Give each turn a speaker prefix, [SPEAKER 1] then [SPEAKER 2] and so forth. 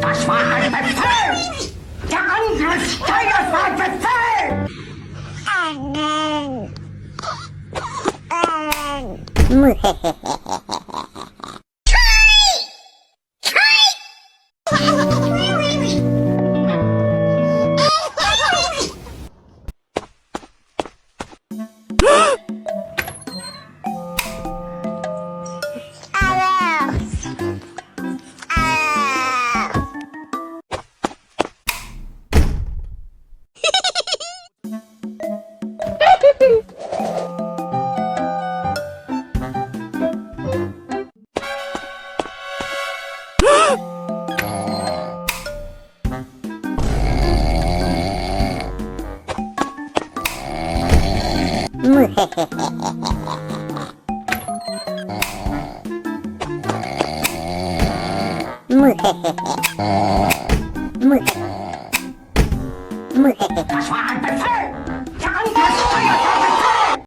[SPEAKER 1] Das war ein Befehl! Der Angriff steigert mein Befehl! Das war ein Befehl!